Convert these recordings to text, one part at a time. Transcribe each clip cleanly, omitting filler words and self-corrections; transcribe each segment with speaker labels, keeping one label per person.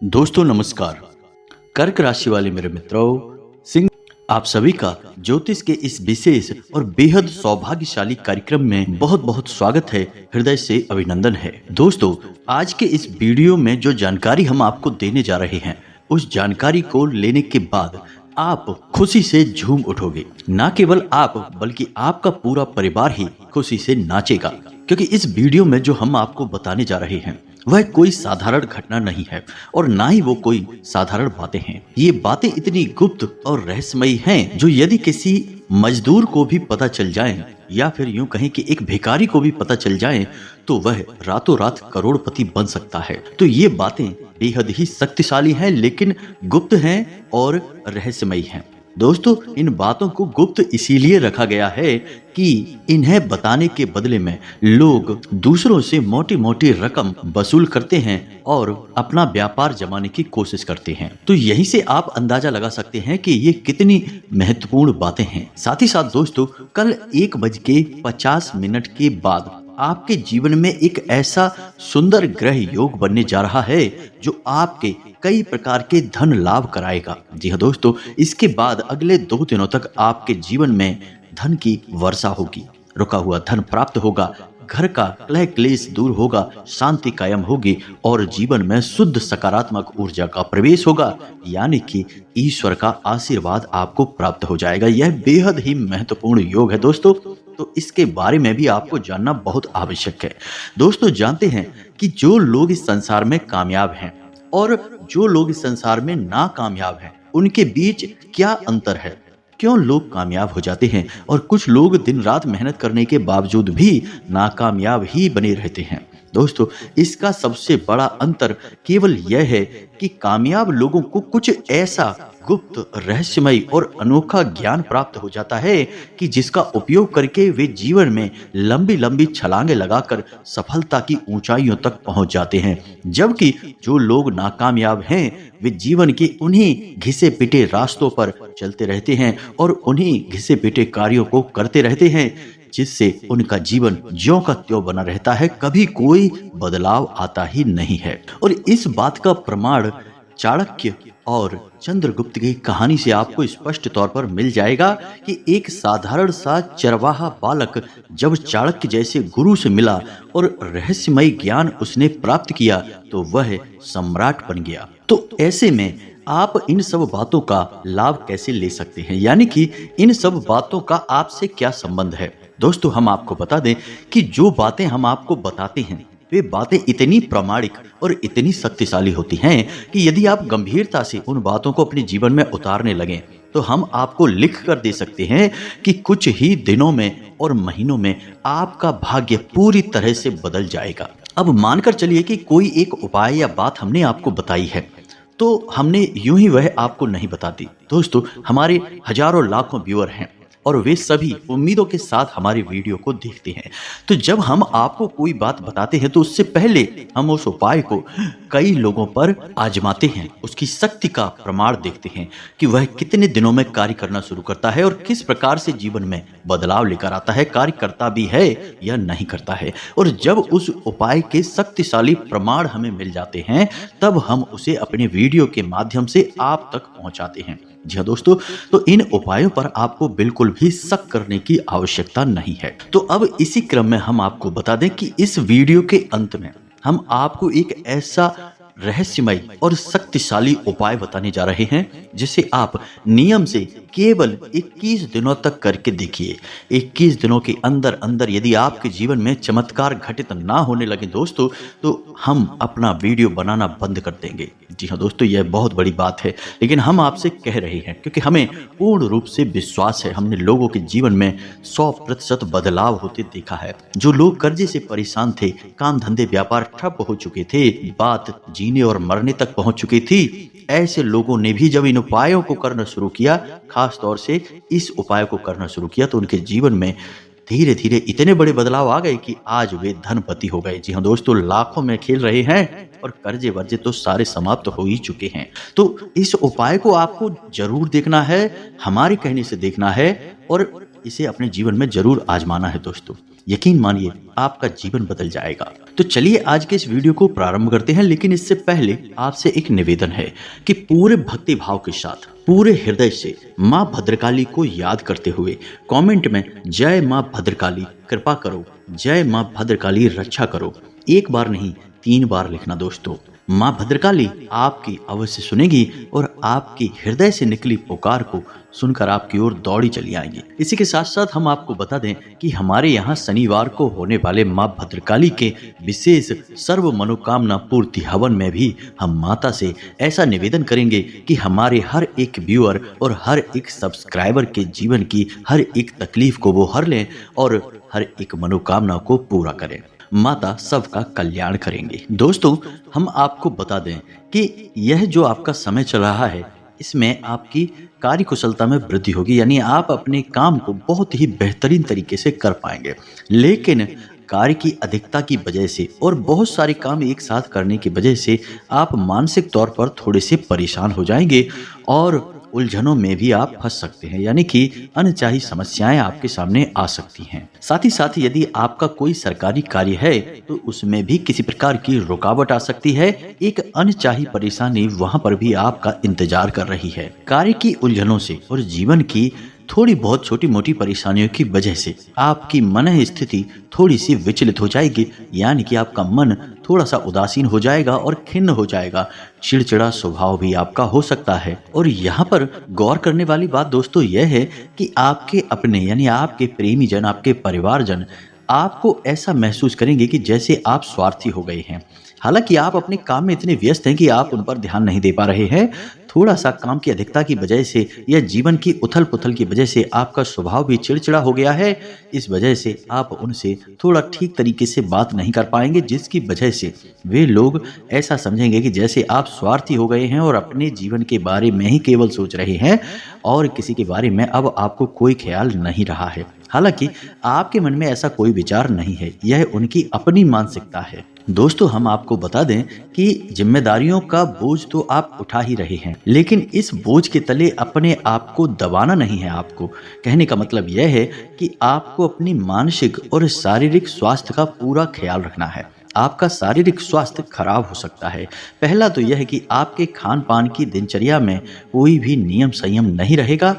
Speaker 1: दोस्तों नमस्कार। कर्क राशि वाले मेरे मित्रों, सिंह, आप सभी का ज्योतिष के इस विशेष और बेहद सौभाग्यशाली कार्यक्रम में बहुत बहुत स्वागत है। हृदय से अभिनंदन है। दोस्तों, आज के इस वीडियो में जो जानकारी हम आपको देने जा रहे हैं, उस जानकारी को लेने के बाद आप खुशी से झूम उठोगे। ना केवल आप बल्कि आपका पूरा परिवार ही खुशी से नाचेगा, क्योंकि इस वीडियो में जो हम आपको बताने जा रहे हैं वह कोई साधारण घटना नहीं है और ना ही वो कोई साधारण बातें हैं। ये बातें इतनी गुप्त और रहस्यमयी हैं जो यदि किसी मजदूर को भी पता चल जाए या फिर यूं कहें कि एक भिखारी को भी पता चल जाए तो वह रातों रात करोड़पति बन सकता है। तो ये बातें बेहद ही शक्तिशाली हैं, लेकिन गुप्त हैं और रहस्यमयी हैं। दोस्तों, इन बातों को गुप्त इसीलिए रखा गया है कि इन्हें बताने के बदले में लोग दूसरों से मोटी मोटी रकम वसूल करते हैं और अपना व्यापार जमाने की कोशिश करते हैं। तो यहीं से आप अंदाजा लगा सकते हैं कि ये कितनी महत्वपूर्ण बातें हैं। साथ ही साथ दोस्तों, कल 1:50 के बाद आपके जीवन में एक ऐसा सुंदर ग्रह योग बनने जा रहा है जो आपके कई प्रकार के धन लाभ कराएगा। जी हाँ दोस्तों, इसके बाद अगले 2 दिनों तक आपके जीवन में धन की वर्षा होगी, रुका हुआ धन प्राप्त होगा, घर का कलह क्लेश दूर होगा, शांति कायम होगी और जीवन में शुद्ध सकारात्मक ऊर्जा का प्रवेश होगा, यानी कि ईश्वर का आशीर्वाद आपको प्राप्त हो जाएगा। यह बेहद ही महत्वपूर्ण योग है दोस्तों, तो इसके बारे में भी आपको जानना बहुत आवश्यक है। दोस्तों, जानते हैं कि जो लोग इस संसार में कामयाब हैं और जो लोग इस संसार में नाकामयाब हैं, उनके बीच क्या अंतर है? क्यों लोग कामयाब हो जाते हैं और कुछ लोग दिन रात मेहनत करने के बावजूद भी नाकामयाब ही बने रहते हैं? दोस्तों, इसका सबसे बड़ा अंतर केवल यह है कि कामयाब लोगों को कुछ ऐसा गुप्त, रहस्यमयी और अनोखा ज्ञान प्राप्त हो जाता है कि जिसका उपयोग करके वे जीवन में लंबी लंबी छलांगे लगाकर सफलता की ऊंचाइयों तक पहुंच जाते हैं। जबकि जो लोग नाकामयाब हैं, वे जीवन के उन्हीं घिसे पिटे रास्तों पर चलते रहते हैं और उन्हीं घिसे पिटे कार्यों को करते रहते हैं, जिससे उनका जीवन ज्यों का त्यों बना रहता है, कभी कोई बदलाव आता ही नहीं है। और इस बात का प्रमाण चाणक्य और चंद्रगुप्त की कहानी से आपको स्पष्ट तौर पर मिल जाएगा कि एक साधारण सा चरवाहा बालक जब चाणक्य जैसे गुरु से मिला और रहस्यमय ज्ञान उसने प्राप्त किया तो वह सम्राट बन गया। तो ऐसे में आप इन सब बातों का लाभ कैसे ले सकते हैं, यानी कि इन सब बातों का आपसे क्या संबंध है? दोस्तों, हम आपको बता दें कि जो बातें हम आपको बताते हैं वे बातें इतनी प्रामाणिक और इतनी शक्तिशाली होती हैं कि यदि आप गंभीरता से उन बातों को अपने जीवन में उतारने लगें तो हम आपको लिख कर दे सकते हैं कि कुछ ही दिनों में और महीनों में आपका भाग्य पूरी तरह से बदल जाएगा। अब मानकर चलिए कि कोई एक उपाय या बात हमने आपको बताई है, तो हमने यूं ही वह आपको नहीं बता दी। दोस्तों, हमारे हजारों लाखों व्यूअर हैं और वे सभी उम्मीदों के साथ हमारी वीडियो को देखते हैं। तो जब हम आपको कोई बात बताते हैं तो उससे पहले हम उस उपाय को कई लोगों पर आजमाते हैं, उसकी शक्ति का प्रमाण देखते हैं कि वह कितने दिनों में कार्य करना शुरू करता है और किस प्रकार से जीवन में बदलाव लेकर आता है, कार्य करता भी है या नहीं करता है। और जब उस उपाय के शक्तिशाली प्रमाण हमें मिल जाते हैं, तब हम उसे अपने वीडियो के माध्यम से आप तक पहुंचाते हैं। जी हाँ दोस्तों, तो इन उपायों पर आपको बिल्कुल भी शक करने की आवश्यकता नहीं है। तो अब इसी क्रम में हम आपको बता दें कि इस वीडियो के अंत में हम आपको एक ऐसा रहस्यमय और शक्तिशाली उपाय बताने जा रहे हैं जिसे आप नियम से केवल 21 दिनों तक करके देखिए। 21 दिनों के अंदर अंदर यदि आपके जीवन में चमत्कार घटित ना होने लगे दोस्तों, तो हम अपना वीडियो बनाना बंद कर देंगे। जी हाँ दोस्तों, यह बहुत बड़ी बात है, लेकिन हम आपसे कह रहे हैं क्योंकि हमें पूर्ण रूप से विश्वास है। हमने लोगों के जीवन में 100% बदलाव होते देखा है। जो लोग कर्जे से परेशान थे, काम धंधे व्यापार ठप हो चुके थे, बात जीने और मरने तक पहुंच चुकी थी, ऐसे लोगों ने भी जब इन उपायों को करना शुरू किया, खास तौर से इस उपाय को करना शुरू किया, तो उनके जीवन में धीरे धीरे इतने बड़े बदलाव आ गए कि आज वे धनपति हो गए। जी हाँ दोस्तों, लाखों में खेल रहे हैं और कर्जे वर्जे तो सारे समाप्त हो ही चुके हैं। तो इस उपाय को आपको जरूर देखना है, हमारे कहने से देखना है और इसे अपने जीवन में जरूर आजमाना है दोस्तों। यकीन मानिए आपका जीवन बदल जाएगा। तो चलिए आज के इस वीडियो को प्रारंभ करते हैं, लेकिन इससे पहले आपसे एक निवेदन है कि पूरे भक्ति भाव के साथ पूरे हृदय से माँ भद्रकाली को याद करते हुए कमेंट में जय माँ भद्रकाली कृपा करो, जय माँ भद्रकाली रक्षा करो, एक बार नहीं 3 बार लिखना दोस्तों। माँ भद्रकाली आपकी अवश्य सुनेगी और आपकी हृदय से निकली पुकार को सुनकर आपकी ओर दौड़ी चली आएंगी। इसी के साथ साथ हम आपको बता दें कि हमारे यहाँ शनिवार को होने वाले माँ भद्रकाली के विशेष सर्व मनोकामना पूर्ति हवन में भी हम माता से ऐसा निवेदन करेंगे कि हमारे हर एक व्यूअर और हर एक सब्सक्राइबर के जीवन की हर एक तकलीफ को वो हर लें और हर एक मनोकामना को पूरा करें। माता सबका कल्याण करेंगे। दोस्तों हम आपको बता दें कि यह जो आपका समय चल रहा है इसमें आपकी कार्य कुशलता में वृद्धि होगी, यानी आप अपने काम को बहुत ही बेहतरीन तरीके से कर पाएंगे। लेकिन कार्य की अधिकता की वजह से और बहुत सारे काम एक साथ करने की वजह से आप मानसिक तौर पर थोड़े से परेशान हो जाएंगे और उलझनों में भी आप फंस सकते हैं, यानी कि अनचाही समस्याएं आपके सामने आ सकती हैं। साथ ही साथ यदि आपका कोई सरकारी कार्य है तो उसमें भी किसी प्रकार की रुकावट आ सकती है। एक अनचाही परेशानी वहां पर भी आपका इंतजार कर रही है। कार्य की उलझनों से और जीवन की थोड़ी बहुत छोटी मोटी परेशानियों की वजह से आपकी मन स्थिति थोड़ी सी विचलित हो जाएगी, यानी कि आपका मन थोड़ा सा उदासीन हो जाएगा और खिन्न हो जाएगा। चिड़चिड़ा स्वभाव भी आपका हो सकता है। और यहाँ पर गौर करने वाली बात दोस्तों यह है कि आपके अपने यानी आपके प्रेमी जन, आपके परिवारजन आपको ऐसा महसूस करेंगे कि जैसे आप स्वार्थी हो गए हैं। हालांकि आप अपने काम में इतने व्यस्त हैं कि आप उन पर ध्यान नहीं दे पा रहे हैं। थोड़ा सा काम की अधिकता की वजह से या जीवन की उथल पुथल की वजह से आपका स्वभाव भी चिड़चिड़ा हो गया है। इस वजह से आप उनसे थोड़ा ठीक तरीके से बात नहीं कर पाएंगे, जिसकी वजह से वे लोग ऐसा समझेंगे कि जैसे आप स्वार्थी हो गए हैं और अपने जीवन के बारे में ही केवल सोच रहे हैं और किसी के बारे में अब आपको कोई ख्याल नहीं रहा है। हालांकि आपके मन में ऐसा कोई विचार नहीं है, यह उनकी अपनी मानसिकता है। दोस्तों हम आपको बता दें कि जिम्मेदारियों का बोझ तो आप उठा ही रहे हैं, लेकिन इस बोझ के तले अपने आप को दबाना नहीं है। आपको कहने का मतलब यह है कि आपको अपनी मानसिक और शारीरिक स्वास्थ्य का पूरा ख्याल रखना है। आपका शारीरिक स्वास्थ्य खराब हो सकता है। पहला तो यह है कि आपके खान पान की दिनचर्या में कोई भी नियम संयम नहीं रहेगा।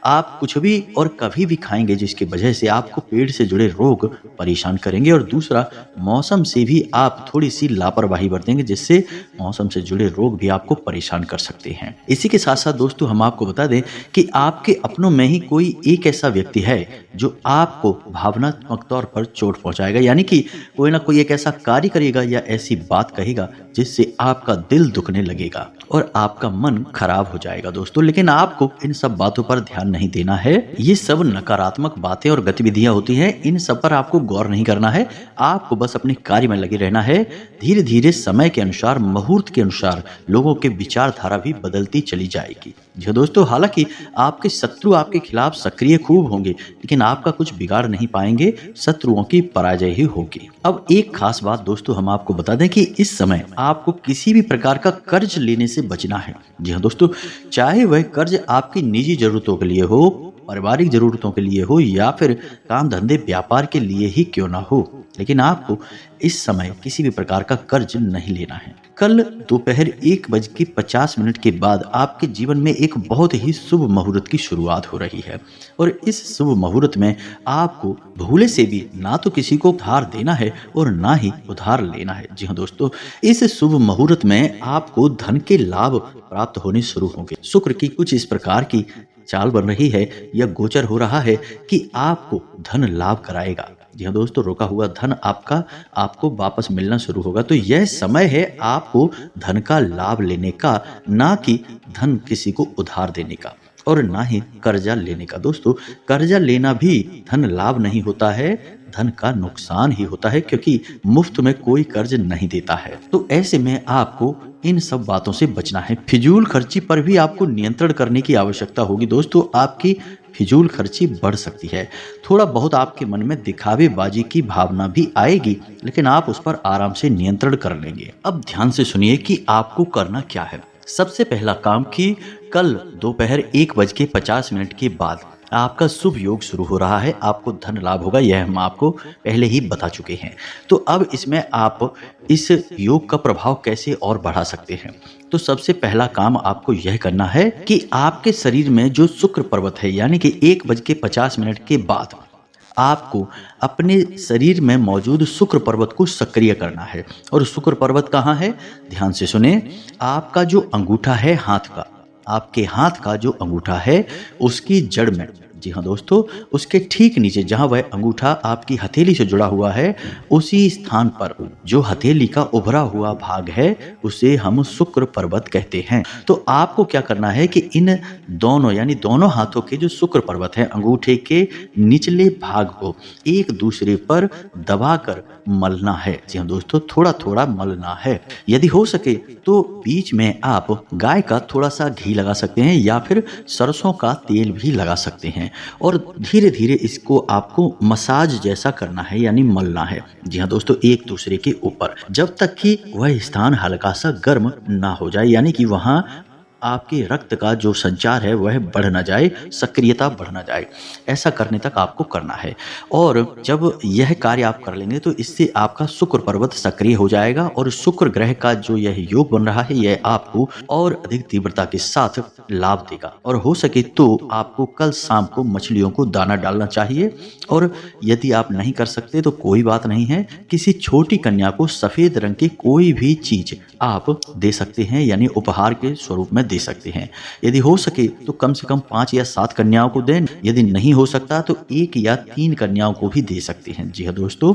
Speaker 1: आप कुछ भी और कभी भी खाएंगे जिसकी वजह से आपको पेट से जुड़े रोग परेशान करेंगे। और दूसरा, मौसम से भी आप थोड़ी सी लापरवाही बरतेंगे जिससे मौसम से जुड़े रोग भी आपको परेशान कर सकते हैं। इसी के साथ साथ दोस्तों हम आपको बता दें कि आपके अपनों में ही कोई एक ऐसा व्यक्ति है जो आपको भावनात्मक तौर पर चोट पहुंचाएगा, यानी कि कोई ना कोई एक ऐसा कार्य करेगा या ऐसी बात कहेगा जिससे आपका दिल दुखने लगेगा और आपका मन खराब हो जाएगा दोस्तों। लेकिन आपको इन सब बातों पर ध्यान नहीं देना है। ये सब नकारात्मक बातें और गतिविधियां होती हैं, इन सब पर आपको गौर नहीं करना है। आपको बस अपने कार्य में लगे रहना है। धीरे धीरे समय के अनुसार, मुहूर्त के अनुसार लोगों के विचारधारा भी बदलती चली जाएगी। जी दोस्तों, हालांकि आपके शत्रु आपके खिलाफ सक्रिय खूब होंगे, लेकिन आपका कुछ बिगाड़ नहीं पाएंगे। शत्रुओं की पराजय ही होगी। अब एक खास बात दोस्तों हम आपको बता दें कि इस समय आपको किसी भी प्रकार का कर्ज लेने से बचना है। जी हाँ दोस्तों, चाहे वह कर्ज आपकी निजी जरूरतों के लिए हो, पारिवारिक जरूरतों के लिए हो या फिर काम धंधे व्यापार के लिए ही क्यों ना हो, लेकिन आपको इस समय किसी भी प्रकार का कर्ज नहीं लेना है। कल दोपहर 1:50 के बाद आपके जीवन में एक बहुत ही शुभ मुहूर्त की शुरुआत हो रही है और इस शुभ मुहूर्त में आपको भूले से भी ना तो किसी को उधार देना है और ना ही उधार लेना है। जी हाँ दोस्तों, इस शुभ मुहूर्त में आपको धन के लाभ प्राप्त होने शुरू होंगे। शुक्र की कुछ इस प्रकार की चाल बन रही है या गोचर हो रहा है कि आपको धन लाभ कराएगा। जी हाँ दोस्तों, रोका हुआ धन आपको वापस मिलना शुरू होगा। तो यह समय है आपको धन का लाभ लेने का, ना कि धन किसी को उधार देने का और ना ही कर्जा लेने का। दोस्तों, कर्जा लेना भी धन लाभ नहीं होता है, धन का नुकसान ही होता है, क्योंकि मुफ्त में कोई कर्ज नहीं देता है। तो ऐसे में आपको इन सब बातों से बचना है। फिजूल खर्ची पर भी आपको नियंत्रण करने की आवश्यकता होगी। दोस्तों, आपकी फिजूल खर्ची बढ़ सकती है। थोड़ा बहुत आपके मन में दिखावेबाजी की भावना भी आएगी, लेकिन आप उस पर आराम से नियंत्रण कर लेंगे। अब ध्यान से सुनिए कि आपको करना क्या है। सबसे पहला काम कि कल दोपहर 1:50 के बाद आपका शुभ योग शुरू हो रहा है, आपको धन लाभ होगा, यह हम आपको पहले ही बता चुके हैं। तो अब इसमें आप इस योग का प्रभाव कैसे और बढ़ा सकते हैं। तो सबसे पहला काम आपको यह करना है कि आपके शरीर में जो शुक्र पर्वत है, यानी कि 1:50 के बाद आपको अपने शरीर में मौजूद शुक्र पर्वत को सक्रिय करना है। और शुक्र पर्वत कहाँ है, ध्यान से सुने। आपका जो अंगूठा है हाथ का, आपके हाथ का जो अंगूठा है उसकी जड़ में, जी हाँ दोस्तों, उसके ठीक नीचे जहाँ वह अंगूठा आपकी हथेली से जुड़ा हुआ है, उसी स्थान पर जो हथेली का उभरा हुआ भाग है उसे हम शुक्र पर्वत कहते हैं। तो आपको क्या करना है कि इन दोनों यानी दोनों हाथों के जो शुक्र पर्वत है, अंगूठे के निचले भाग को एक दूसरे पर दबाकर मलना है। जी हाँ दोस्तों, थोड़ा थोड़ा मलना है। यदि हो सके तो बीच में आप गाय का थोड़ा सा घी लगा सकते हैं या फिर सरसों का तेल भी लगा सकते हैं और धीरे धीरे इसको आपको मसाज जैसा करना है, यानी मलना है। जी हाँ दोस्तों, एक दूसरे के ऊपर, जब तक कि वह स्थान हल्का सा गर्म ना हो जाए, यानी कि वहाँ आपके रक्त का जो संचार है वह बढ़ ना जाए, सक्रियता बढ़ ना जाए, ऐसा करने तक आपको करना है। और जब यह कार्य आप कर लेंगे तो इससे आपका शुक्र पर्वत सक्रिय हो जाएगा और शुक्र ग्रह का जो यह योग बन रहा है यह आपको और अधिक तीव्रता के साथ लाभ देगा। और हो सके तो आपको कल शाम को मछलियों को दाना डालना चाहिए। और यदि आप नहीं कर सकते तो कोई बात नहीं है, किसी छोटी कन्या को सफेद रंग की कोई भी चीज आप दे सकते हैं, यानी उपहार के स्वरूप में दे सकते हैं। यदि हो सके तो कम से कम 5 या 7 कन्याओं को दें, यदि नहीं हो सकता तो 1 या 3 कन्याओं को भी दे सकते हैं। जी हाँ दोस्तों,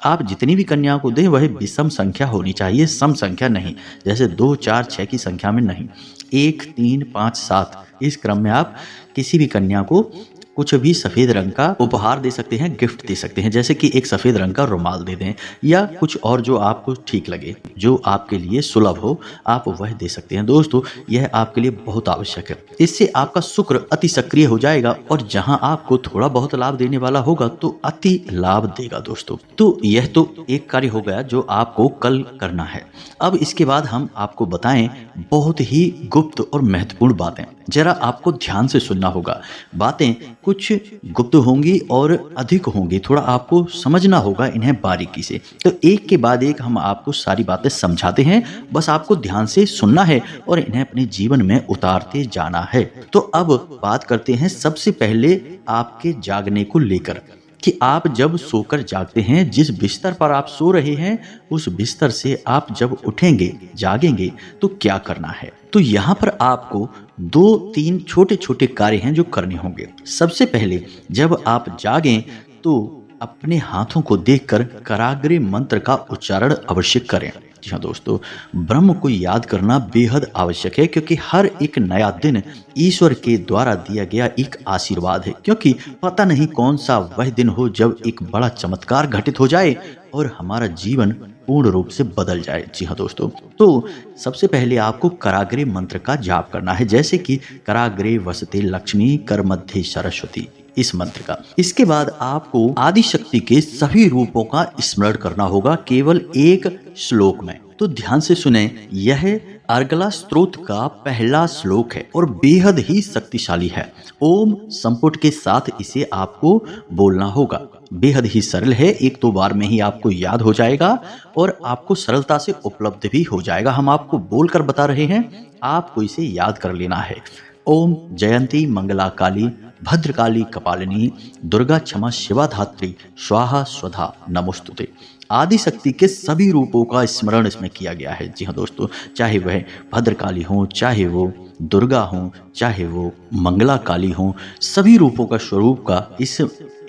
Speaker 1: आप जितनी भी कन्याओं को दें वह विषम संख्या होनी चाहिए, सम संख्या नहीं, जैसे 2, 4, 6 की संख्या में नहीं। 1, 3, 5, 7 इस क्रम में आप किसी भी कन्या को कुछ भी सफ़ेद रंग का उपहार दे सकते हैं, गिफ्ट दे सकते हैं, जैसे कि एक सफ़ेद रंग का रुमाल दे दें या कुछ और जो आपको ठीक लगे, जो आपके लिए सुलभ हो, आप वह दे सकते हैं। दोस्तों, यह आपके लिए बहुत आवश्यक है। इससे आपका शुक्र अति सक्रिय हो जाएगा और जहां आपको थोड़ा बहुत लाभ देने वाला होगा तो अति लाभ देगा दोस्तों। तो यह तो एक कार्य हो गया जो आपको कल करना है। अब इसके बाद हम आपको बताएं बहुत ही गुप्त और महत्वपूर्ण बातें, जरा आपको ध्यान से सुनना होगा। बातें कुछ गुप्त होंगी और अधिक होंगी, थोड़ा आपको समझना होगा इन्हें बारीकी से। तो एक के बाद एक हम आपको सारी बातें समझाते हैं, बस आपको ध्यान से सुनना है और इन्हें अपने जीवन में उतारते जाना है। तो अब बात करते हैं सबसे पहले आपके जागने को लेकर कि आप जब सोकर जागते हैं, जिस बिस्तर पर आप सो रहे हैं उस बिस्तर से आप जब उठेंगे, जागेंगे तो क्या करना है। तो यहाँ पर आपको 2-3 छोटे छोटे कार्य हैं जो करने होंगे। सबसे पहले जब आप जागें तो अपने हाथों को देखकर कराग्रे मंत्र का उच्चारण अवश्य करें। जी हाँ दोस्तों, ब्रह्म को याद करना बेहद आवश्यक है, क्योंकि हर एक नया दिन ईश्वर के द्वारा दिया गया एक आशीर्वाद है। क्योंकि पता नहीं कौन सा वह दिन हो जब एक बड़ा चमत्कार घटित हो जाए और हमारा जीवन पूर्ण रूप से बदल जाए। जी हाँ दोस्तों, तो सबसे पहले आपको कराग्रे मंत्र का जाप करना है, जैसे कि कराग्रे वसते लक्ष्मी कर मध्य सरस्वती, इस मंत्र का। इसके बाद आपको आदि शक्ति के सभी रूपों का स्मरण करना होगा केवल एक श्लोक में। तो ध्यान से सुने, यह अर्गला स्तोत्र का पहला श्लोक है और बेहद ही शक्तिशाली है। ओम संपुट के साथ इसे आपको बोलना होगा। बेहद ही सरल है, 1-2 बार में ही आपको याद हो जाएगा और आपको सरलता से उपलब्ध भी हो जाएगा। हम आपको बोलकर बता रहे हैं, आपको इसे याद कर लेना है। ओम जयंती मंगला काली भद्रकाली कपालिनी दुर्गा क्षमा शिवा धात्री स्वाहा स्वधा नमोस्तुते। आदि शक्ति के सभी रूपों का स्मरण इसमें किया गया है। जी हाँ दोस्तों, चाहे वह भद्रकाली हो, चाहे वो दुर्गा हो, चाहे वो मंगला काली हो, सभी रूपों का स्वरूप का इस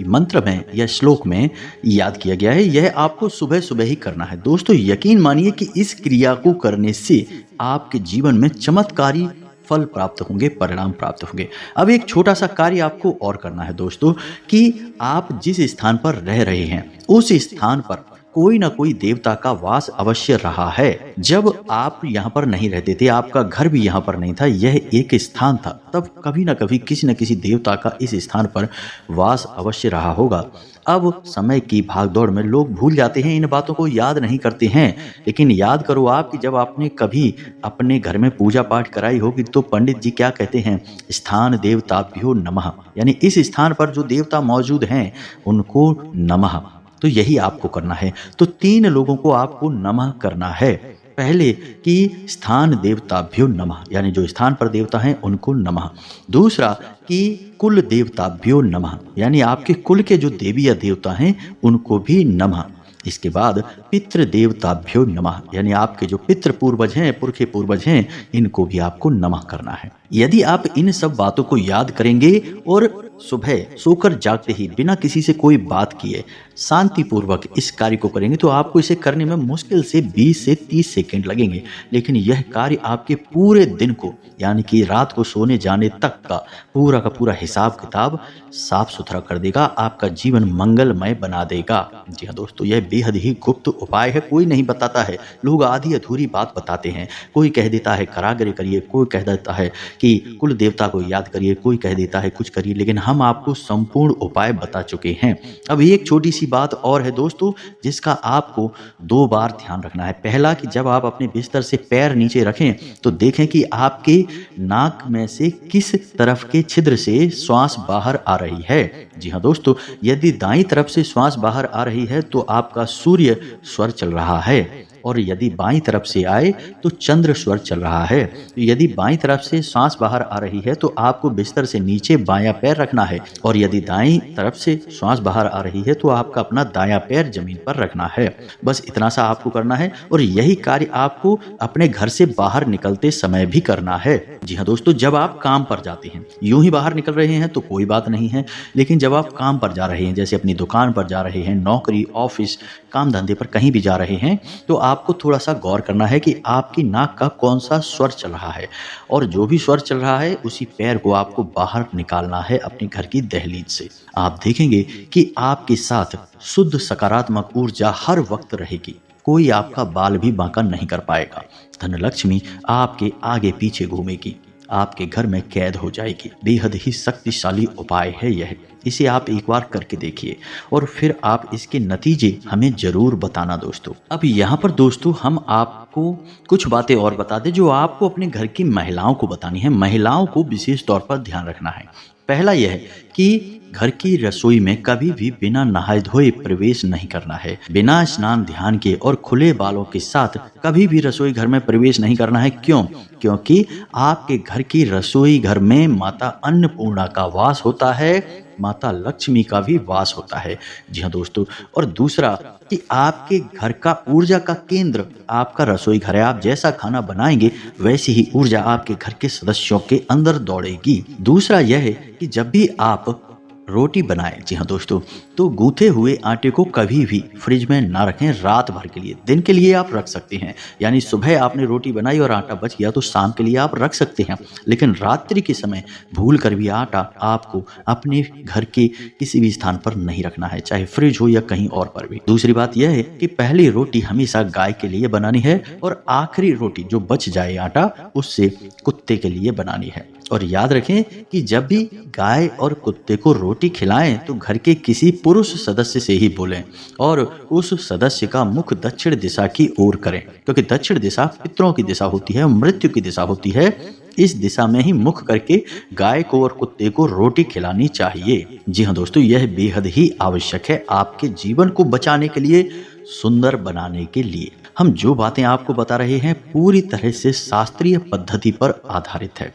Speaker 1: मंत्र में या श्लोक में याद किया गया है। यह आपको सुबह सुबह ही करना है दोस्तों। यकीन मानिए कि इस क्रिया को करने से आपके जीवन में चमत्कारी फल प्राप्त होंगे, परिणाम प्राप्त होंगे। अब एक छोटा सा कार्य आपको और करना है दोस्तों, कि आप जिस स्थान पर रह रहे हैं उस स्थान पर कोई ना कोई देवता का वास अवश्य रहा है। जब आप यहाँ पर नहीं रहते थे, आपका घर भी यहाँ पर नहीं था, यह एक स्थान था, तब कभी ना कभी किसी न किसी देवता का इस स्थान पर वास अवश्य रहा होगा। अब समय की भागदौड़ में लोग भूल जाते हैं, इन बातों को याद नहीं करते हैं। लेकिन याद करो आप कि जब आपने कभी अपने घर में पूजा पाठ कराई होगी तो पंडित जी क्या कहते हैं, स्थान देवताभ्यो नमः, यानी इस स्थान पर जो देवता मौजूद हैं उनको नमः। तो यही आपको करना है। तो 3 लोगों को आपको नमः करना है। पहले कि स्थान देवताभ्यो नमः, यानी जो स्थान पर देवता हैं उनको नमः। दूसरा कि कुल देवताभ्यो नमः, यानी आपके कुल के जो देवी या देवता हैं उनको भी नमः। इसके बाद पितृ देवताभ्यो नमः, यानी आपके जो पितृ पूर्वज हैं, पुरखे पूर्वज हैं, इनको भी आपको नमः करना है। यदि आप इन सब बातों को याद करेंगे और सुबह सोकर जागते ही बिना किसी से कोई बात किए शांतिपूर्वक इस कार्य को करेंगे तो आपको इसे करने में मुश्किल से 20 से 30 सेकंड लगेंगे, लेकिन यह कार्य आपके पूरे दिन को, यानी कि रात को सोने जाने तक का पूरा हिसाब किताब साफ सुथरा कर देगा, आपका जीवन मंगलमय बना देगा। जी हाँ दोस्तों, यह बेहद ही गुप्त उपाय है, कोई नहीं बताता है। लोग आधी अधूरी बात बताते हैं, कोई कह देता है कराग्रे करिए, कोई कह देता है कि कुल देवता को याद करिए, कोई कह देता है कुछ करिए, लेकिन हम आपको संपूर्ण उपाय बता चुके हैं। अब एक छोटी सी बात और है दोस्तों, जिसका आपको 2 बार ध्यान रखना है। पहला कि जब आप अपने बिस्तर से पैर नीचे रखें तो देखें कि आपके नाक में से किस तरफ के छिद्र से श्वास बाहर आ रही है। जी हाँ दोस्तों, यदि दाईं तरफ से श्वास बाहर आ रही है तो आपका सूर्य स्वर चल रहा है, और यदि बाईं तरफ से आए तो चंद्र स्वर चल रहा है। तो यदि बाईं तरफ से सांस बाहर आ रही है तो आपको बिस्तर से नीचे बायां पैर रखना है, और यदि दाईं तरफ से सांस बाहर आ रही है तो आपका अपना दायां पैर जमीन पर रखना है। बस इतना सा आपको करना है, और यही कार्य आपको अपने घर से बाहर निकलते समय भी करना है। जी हाँ दोस्तों, जब आप काम पर जाते हैं, यूं ही बाहर निकल रहे हैं तो कोई बात नहीं है, लेकिन जब आप काम पर जा रहे हैं, जैसे अपनी दुकान पर जा रहे हैं, नौकरी, ऑफिस, काम धंधे पर कहीं भी जा रहे हैं, तो आपको थोड़ा सा गौर करना है कि आपकी नाक का कौन सा स्वर चल रहा है, और जो भी स्वर चल रहा है उसी पैर को आपको बाहर निकालना है अपने घर की दहलीज से। आप देखेंगे कि आपके साथ शुद्ध सकारात्मक ऊर्जा हर वक्त रहेगी, कोई आपका बाल भी बांका नहीं कर पाएगा। धनलक्ष्मी आपके आगे पीछे घूमेगी, आपके घर में कैद हो जाएगी। बेहद ही शक्तिशाली उपाय है यह, इसे आप एक बार करके देखिए और फिर आप इसके नतीजे हमें जरूर बताना दोस्तों। अब यहाँ पर दोस्तों हम आपको कुछ बातें और बता दें जो आपको अपने घर की महिलाओं को बतानी है। महिलाओं को विशेष तौर पर ध्यान रखना है। पहला यह है कि घर की रसोई में कभी भी बिना नहाए धोए प्रवेश नहीं करना है। बिना स्नान ध्यान के और खुले बालों के साथ कभी भी रसोई घर में प्रवेश नहीं करना है। क्यों? क्योंकि आपके घर की रसोई घर में माता अन्नपूर्णा का वास होता है, माता लक्ष्मी का भी वास होता है। जी हाँ दोस्तों, और दूसरा कि आपके घर का ऊर्जा का केंद्र आपका रसोई घर है। आप जैसा खाना बनाएंगे वैसी ही ऊर्जा आपके घर के सदस्यों के अंदर दौड़ेगी। दूसरा यह है कि जब भी आप रोटी बनाएं, जी हाँ दोस्तों, तो गूंथे हुए आटे को कभी भी फ्रिज में ना रखें रात भर के लिए। दिन के लिए आप रख सकते हैं, यानी सुबह आपने रोटी बनाई और आटा बच गया तो शाम के लिए आप रख सकते हैं, लेकिन रात्रि के समय भूल कर भी आटा आपको अपने घर के किसी भी स्थान पर नहीं रखना है, चाहे फ्रिज हो या कहीं और पर भी। दूसरी बात यह है कि पहली रोटी हमेशा गाय के लिए बनानी है और आखिरी रोटी जो बच जाए आटा उससे कुत्ते के लिए बनानी है। और याद रखें कि जब भी गाय और कुत्ते को रोटी खिलाएं तो घर के किसी पुरुष सदस्य से ही बोलें और उस सदस्य का मुख दक्षिण दिशा की ओर करें, क्योंकि दक्षिण दिशा पितरों की दिशा होती है, मृत्यु की दिशा होती है। इस दिशा में ही मुख करके गाय को और कुत्ते को रोटी खिलानी चाहिए। जी हाँ दोस्तों, यह बेहद ही आवश्यक है आपके जीवन को बचाने के लिए, सुंदर बनाने के लिए। हम जो बातें आपको बता रहे हैं पूरी तरह से शास्त्रीय पद्धति पर आधारित है।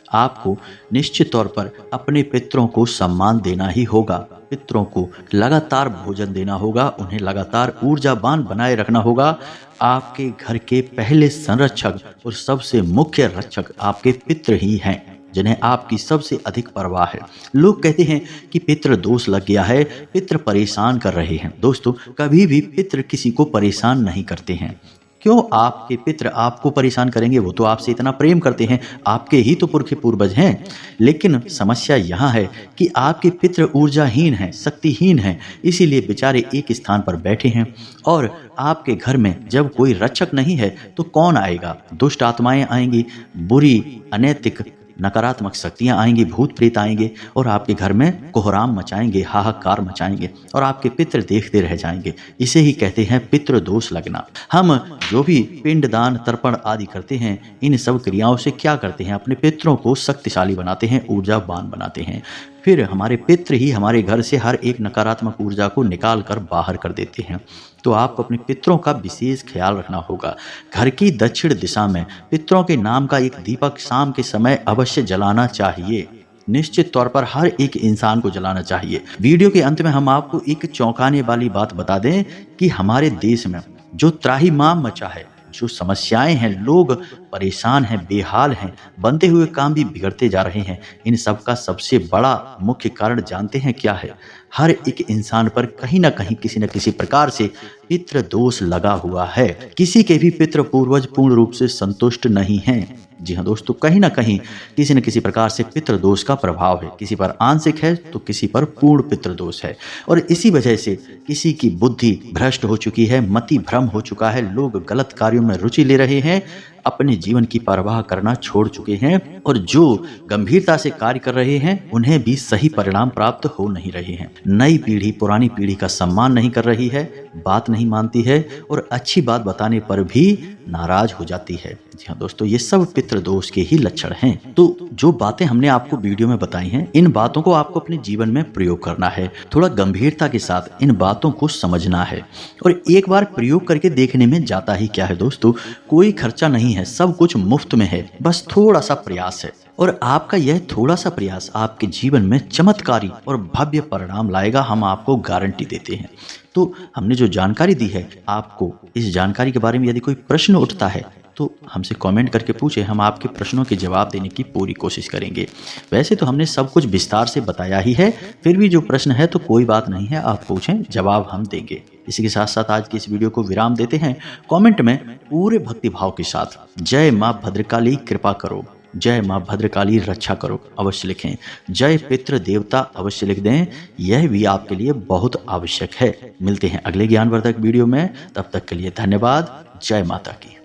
Speaker 1: आपको निश्चित तौर पर अपने पितरों को सम्मान देना ही होगा, पितरों को लगातार भोजन देना होगा, उन्हें लगातार ऊर्जावान बनाए रखना होगा। आपके घर के पहले संरक्षक और सबसे मुख्य रक्षक आपके पितर ही हैं, जिन्हें आपकी सबसे अधिक परवाह है। लोग कहते हैं कि पितृ दोष लग गया है, पितृ परेशान कर रहे हैं। दोस्तों, कभी भी पितृ किसी को परेशान नहीं करते हैं। क्यों आपके पितृ आपको परेशान करेंगे? वो तो आपसे इतना प्रेम करते हैं, आपके ही तो पुरखे पूर्वज हैं। लेकिन समस्या यहाँ है कि आपके पितृ ऊर्जाहीन हैं, शक्तिहीन हैं, इसीलिए बेचारे एक स्थान पर बैठे हैं। और आपके घर में जब कोई रक्षक नहीं है तो कौन आएगा? दुष्ट आत्माएं आएंगी, बुरी अनैतिक नकारात्मक शक्तियां आएंगी, भूत प्रेत आएंगे और आपके घर में कोहराम मचाएंगे, हाहाकार मचाएंगे और आपके पितृ देखते रह जाएंगे। इसे ही कहते हैं पितृ दोष लगना। हम जो भी पिंडदान, तर्पण आदि करते हैं, इन सब क्रियाओं से क्या करते हैं? अपने पितरों को शक्तिशाली बनाते हैं, ऊर्जावान बनाते हैं। फिर हमारे पितृ ही हमारे घर से हर एक नकारात्मक ऊर्जा को निकाल कर बाहर कर देते हैं। तो आपको अपने पितरों का विशेष ख्याल रखना होगा। घर की दक्षिण दिशा में पितरों के नाम का एक दीपक शाम के समय अवश्य जलाना चाहिए। निश्चित तौर पर हर एक इंसान को जलाना चाहिए। वीडियो के अंत में हम आपको एक चौंकाने वाली बात बता दें कि हमारे देश में जो त्राहिमाम मचा है, जो समस्याएं हैं, लोग परेशान हैं, बेहाल हैं, बनते हुए काम भी बिगड़ते जा रहे हैं, इन सब का सबसे बड़ा मुख्य कारण जानते हैं क्या है? हर एक इंसान पर कहीं ना कहीं किसी न किसी प्रकार से पितृ दोष लगा हुआ है। किसी के भी पितृ पूर्वज पूर्ण रूप से संतुष्ट नहीं हैं। जी हाँ दोस्तों, कहीं ना कहीं किसी न किसी प्रकार से पितृ दोष का प्रभाव है। किसी पर आंशिक है तो किसी पर पूर्ण पितृ दोष है। और इसी वजह से किसी की बुद्धि भ्रष्ट हो चुकी है, मति भ्रम हो चुका है, लोग गलत कार्यों में रुचि ले रहे हैं, अपने जीवन की परवाह करना छोड़ चुके हैं और जो गंभीरता से कार्य कर रहे हैं उन्हें भी सही परिणाम प्राप्त हो नहीं रहे हैं। नई पीढ़ी पुरानी पीढ़ी का सम्मान नहीं कर रही है, बात नहीं मानती है और अच्छी बात बताने पर भी नाराज हो जाती है। जी हाँ दोस्तों, ये सब पितृ दोष के ही लक्षण हैं। तो जो बातें हमने आपको वीडियो में बताई हैं, इन बातों को आपको अपने जीवन में प्रयोग करना है। थोड़ा गंभीरता के साथ इन बातों को समझना है और एक बार प्रयोग करके देखने में जाता ही क्या है दोस्तों, कोई खर्चा नहीं है, सब कुछ मुफ्त में है, बस थोड़ा सा प्रयास है। और आपका यह थोड़ा सा प्रयास आपके जीवन में चमत्कारी और भव्य परिणाम लाएगा, हम आपको गारंटी देते हैं। तो हमने जो जानकारी दी है, आपको इस जानकारी के बारे में यदि कोई प्रश्न उठता है तो हमसे कमेंट करके पूछे, हम आपके प्रश्नों के जवाब देने की पूरी कोशिश करेंगे। वैसे तो हमने सब कुछ विस्तार से बताया ही है, फिर भी जो प्रश्न है तो कोई बात नहीं है, आप पूछें, जवाब हम देंगे। इसी के साथ साथ आज की इस वीडियो को विराम देते हैं। कमेंट में पूरे भक्तिभाव के साथ जय माँ भद्रकाली कृपा करो, जय माँ भद्रकाली रक्षा करो अवश्य लिखें। जय पितृ देवता अवश्य लिख दें, यह भी आपके लिए बहुत आवश्यक है। मिलते हैं अगले ज्ञानवर्धक वीडियो में, तब तक के लिए धन्यवाद। जय माता की।